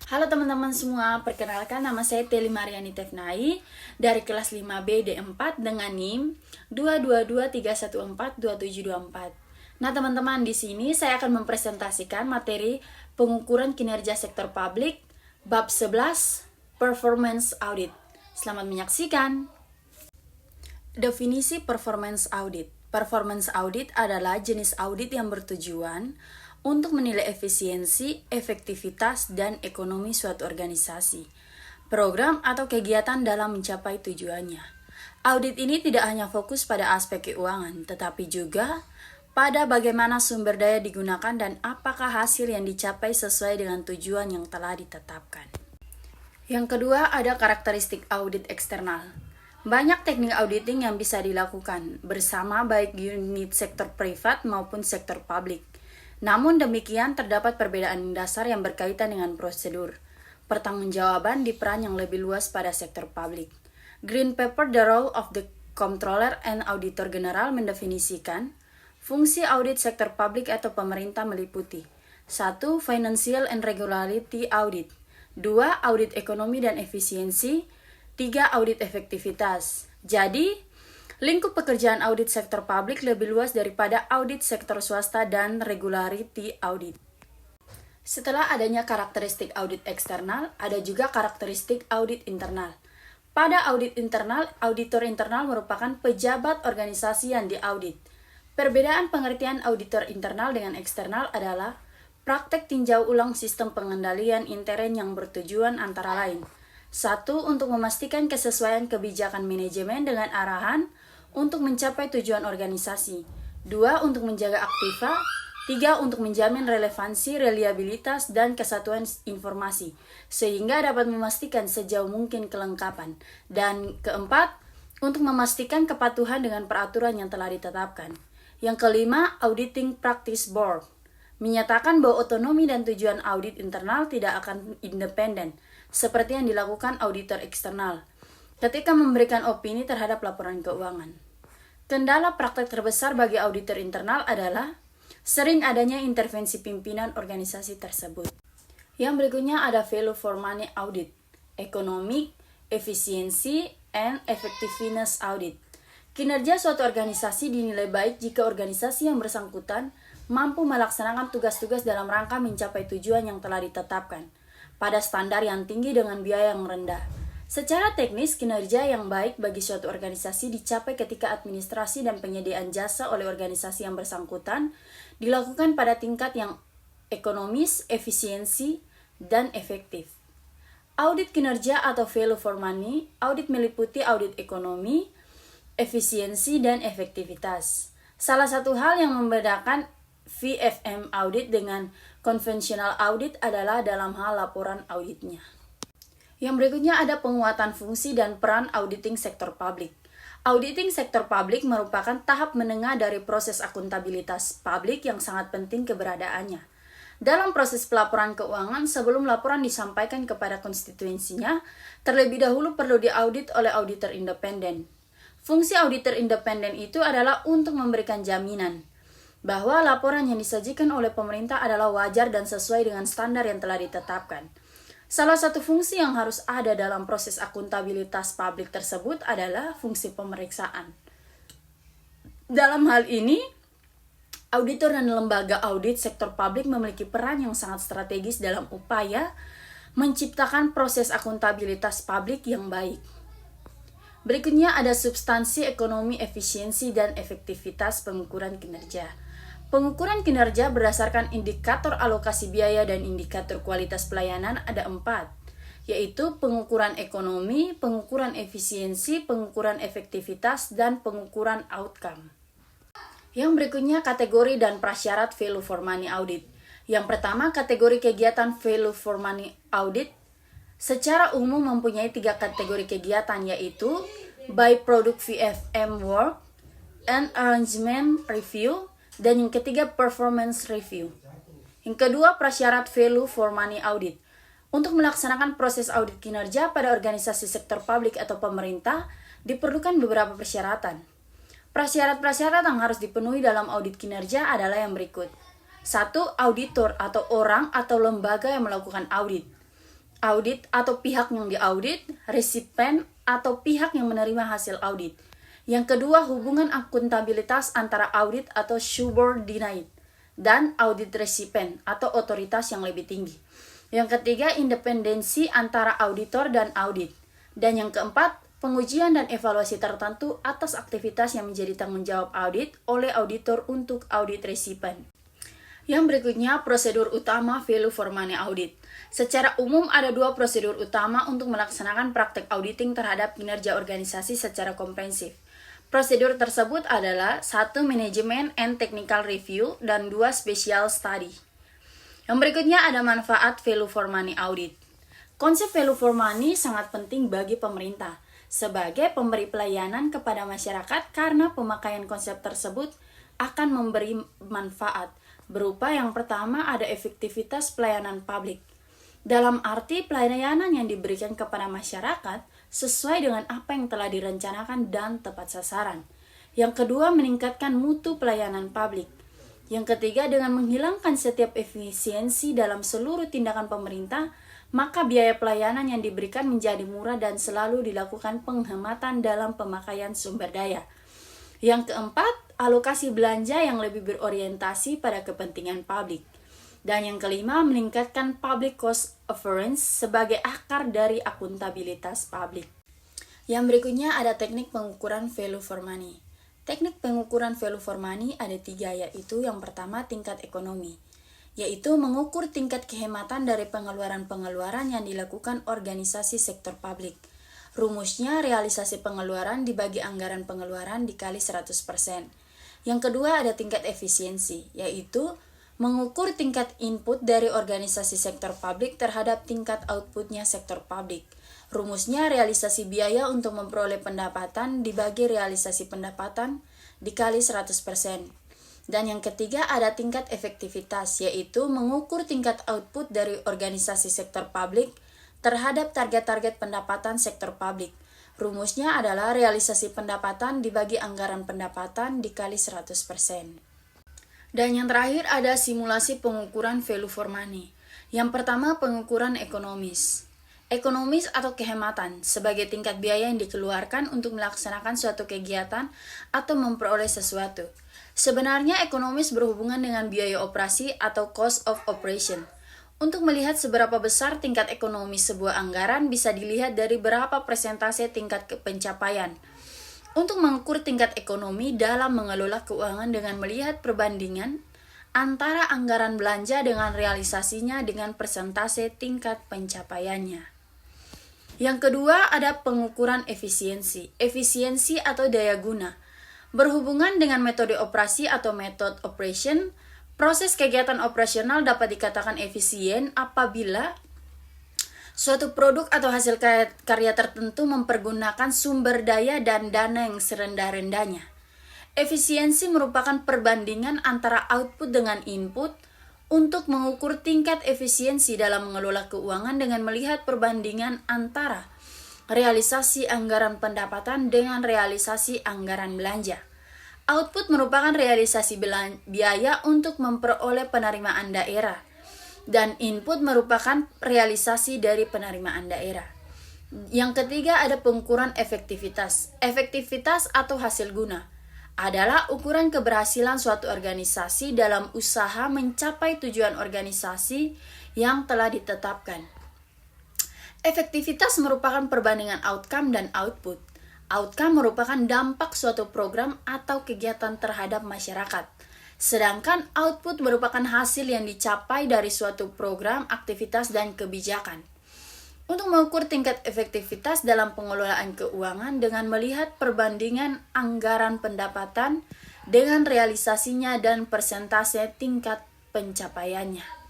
Halo teman-teman semua, perkenalkan nama saya Teli Mariani Tefnai dari kelas 5B D4 dengan NIM 22231422724. Nah, teman-teman, di sini saya akan mempresentasikan materi pengukuran kinerja sektor publik bab 11 Performance Audit. Selamat menyaksikan. Definisi performance audit. Performance audit adalah jenis audit yang bertujuan untuk menilai efisiensi, efektivitas, dan ekonomi suatu organisasi, program atau kegiatan dalam mencapai tujuannya. Audit ini tidak hanya fokus pada aspek keuangan, tetapi juga pada bagaimana sumber daya digunakan dan apakah hasil yang dicapai sesuai dengan tujuan yang telah ditetapkan. Yang kedua, ada karakteristik audit eksternal. Banyak teknik auditing yang bisa dilakukan bersama baik unit sektor privat maupun sektor publik. Namun demikian terdapat perbedaan dasar yang berkaitan dengan prosedur. Pertanggungjawaban diperan yang lebih luas pada sektor publik. Green Paper The Role of the Comptroller and Auditor General mendefinisikan fungsi audit sektor publik atau pemerintah meliputi 1. Financial and Regularity Audit 2. Audit ekonomi dan efisiensi 3. Audit efektivitas. Jadi, lingkup pekerjaan audit sektor publik lebih luas daripada audit sektor swasta dan regularity audit. Setelah adanya karakteristik audit eksternal, ada juga karakteristik audit internal. Pada audit internal, auditor internal merupakan pejabat organisasi yang diaudit. Perbedaan pengertian auditor internal dengan eksternal adalah praktek tinjau ulang sistem pengendalian intern yang bertujuan antara lain 1. Untuk memastikan kesesuaian kebijakan manajemen dengan arahan untuk mencapai tujuan organisasi 2. Untuk menjaga aktiva 3. Untuk menjamin relevansi, reliabilitas, dan kesatuan informasi sehingga dapat memastikan sejauh mungkin kelengkapan dan keempat, untuk memastikan kepatuhan dengan peraturan yang telah ditetapkan. Yang kelima, Auditing Practice Board menyatakan bahwa otonomi dan tujuan audit internal tidak akan independen seperti yang dilakukan auditor eksternal ketika memberikan opini terhadap laporan keuangan. Kendala praktek terbesar bagi auditor internal adalah sering adanya intervensi pimpinan organisasi tersebut. Yang berikutnya ada Value for Money Audit, Economic, Efficiency, and Effectiveness Audit. Kinerja suatu organisasi dinilai baik jika organisasi yang bersangkutan mampu melaksanakan tugas-tugas dalam rangka mencapai tujuan yang telah ditetapkan pada standar yang tinggi dengan biaya yang rendah. Secara teknis, kinerja yang baik bagi suatu organisasi dicapai ketika administrasi dan penyediaan jasa oleh organisasi yang bersangkutan dilakukan pada tingkat yang ekonomis, efisiensi, dan efektif. Audit kinerja atau value for money, audit meliputi audit ekonomi, efisiensi, dan efektivitas. Salah satu hal yang membedakan VFM audit dengan konvensional audit adalah dalam hal laporan auditnya. Yang berikutnya ada penguatan fungsi dan peran auditing sektor publik. Auditing sektor publik merupakan tahap menengah dari proses akuntabilitas publik yang sangat penting keberadaannya. Dalam proses pelaporan keuangan, sebelum laporan disampaikan kepada konstituensinya, terlebih dahulu perlu diaudit oleh auditor independen. Fungsi auditor independen itu adalah untuk memberikan jaminan bahwa laporan yang disajikan oleh pemerintah adalah wajar dan sesuai dengan standar yang telah ditetapkan. Salah satu fungsi yang harus ada dalam proses akuntabilitas publik tersebut adalah fungsi pemeriksaan. Dalam hal ini, auditor dan lembaga audit sektor publik memiliki peran yang sangat strategis dalam upaya menciptakan proses akuntabilitas publik yang baik. Berikutnya ada substansi ekonomi, efisiensi, dan efektivitas pengukuran kinerja. Pengukuran kinerja berdasarkan indikator alokasi biaya dan indikator kualitas pelayanan ada 4, yaitu pengukuran ekonomi, pengukuran efisiensi, pengukuran efektivitas, dan pengukuran outcome. Yang berikutnya kategori dan prasyarat value for money audit. Yang pertama, kategori kegiatan value for money audit secara umum mempunyai 3 kategori kegiatan, yaitu by product VFM work, and arrangement review, dan yang ketiga performance review. Yang kedua, prasyarat value for money audit. Untuk melaksanakan proses audit kinerja pada organisasi sektor publik atau pemerintah, diperlukan beberapa persyaratan. Prasyarat-prasyarat yang harus dipenuhi dalam audit kinerja adalah yang berikut. 1. Auditor atau orang atau lembaga yang melakukan audit. audit atau pihak yang diaudit, resipien atau pihak yang menerima hasil audit. Yang kedua, hubungan akuntabilitas antara audit atau subordinate dan audit resipien atau otoritas yang lebih tinggi. Yang ketiga, independensi antara auditor dan audit. Dan yang keempat, pengujian dan evaluasi tertentu atas aktivitas yang menjadi tanggung jawab audit oleh auditor untuk audit resipien. Yang berikutnya, prosedur utama value for money audit. Secara umum ada dua prosedur utama untuk melaksanakan praktek auditing terhadap kinerja organisasi secara komprehensif. Prosedur tersebut adalah 1. Management and Technical Review dan 2. Special Study. Yang berikutnya ada manfaat value for money audit. Konsep value for money sangat penting bagi pemerintah sebagai pemberi pelayanan kepada masyarakat karena pemakaian konsep tersebut akan memberi manfaat berupa yang pertama ada efektivitas pelayanan publik. Dalam arti pelayanan yang diberikan kepada masyarakat sesuai dengan apa yang telah direncanakan dan tepat sasaran. Yang kedua, meningkatkan mutu pelayanan publik. Yang ketiga, dengan menghilangkan setiap efisiensi dalam seluruh tindakan pemerintah, maka biaya pelayanan yang diberikan menjadi murah dan selalu dilakukan penghematan dalam pemakaian sumber daya. Yang keempat, alokasi belanja yang lebih berorientasi pada kepentingan publik. Dan yang kelima, meningkatkan public cost avoidance sebagai akar dari akuntabilitas publik. Yang berikutnya ada teknik pengukuran value for money. Teknik pengukuran value for money ada 3, yaitu yang pertama tingkat ekonomi, yaitu mengukur tingkat kehematan dari pengeluaran-pengeluaran yang dilakukan organisasi sektor publik. Rumusnya realisasi pengeluaran dibagi anggaran pengeluaran dikali 100%. Yang kedua ada tingkat efisiensi, yaitu mengukur tingkat input dari organisasi sektor publik terhadap tingkat outputnya sektor publik. Rumusnya realisasi biaya untuk memperoleh pendapatan dibagi realisasi pendapatan dikali 100%. Dan yang ketiga ada tingkat efektivitas, yaitu mengukur tingkat output dari organisasi sektor publik terhadap target-target pendapatan sektor publik. Rumusnya adalah realisasi pendapatan dibagi anggaran pendapatan dikali 100%. Dan yang terakhir ada simulasi pengukuran value for money. Yang pertama pengukuran ekonomis. Ekonomis atau kehematan sebagai tingkat biaya yang dikeluarkan untuk melaksanakan suatu kegiatan atau memperoleh sesuatu. Sebenarnya ekonomis berhubungan dengan biaya operasi atau cost of operation. Untuk melihat seberapa besar tingkat ekonomis sebuah anggaran bisa dilihat dari berapa persentase tingkat pencapaian. Untuk mengukur tingkat ekonomi dalam mengelola keuangan dengan melihat perbandingan antara anggaran belanja dengan realisasinya dengan persentase tingkat pencapaiannya. Yang kedua ada pengukuran efisiensi. Efisiensi atau daya guna. Berhubungan dengan metode operasi atau method operation, proses kegiatan operasional dapat dikatakan efisien apabila suatu produk atau hasil karya tertentu mempergunakan sumber daya dan dana yang serendah-rendahnya. Efisiensi merupakan perbandingan antara output dengan input untuk mengukur tingkat efisiensi dalam mengelola keuangan dengan melihat perbandingan antara realisasi anggaran pendapatan dengan realisasi anggaran belanja. Output merupakan realisasi biaya untuk memperoleh penerimaan daerah. Dan input merupakan realisasi dari penerimaan daerah. Yang ketiga ada pengukuran efektivitas. Efektivitas atau hasil guna adalah ukuran keberhasilan suatu organisasi dalam usaha mencapai tujuan organisasi yang telah ditetapkan. Efektivitas merupakan perbandingan outcome dan output. Outcome merupakan dampak suatu program atau kegiatan terhadap masyarakat. Sedangkan output merupakan hasil yang dicapai dari suatu program, aktivitas, dan kebijakan. Untuk mengukur tingkat efektivitas dalam pengelolaan keuangan dengan melihat perbandingan anggaran pendapatan dengan realisasinya dan persentase tingkat pencapaiannya.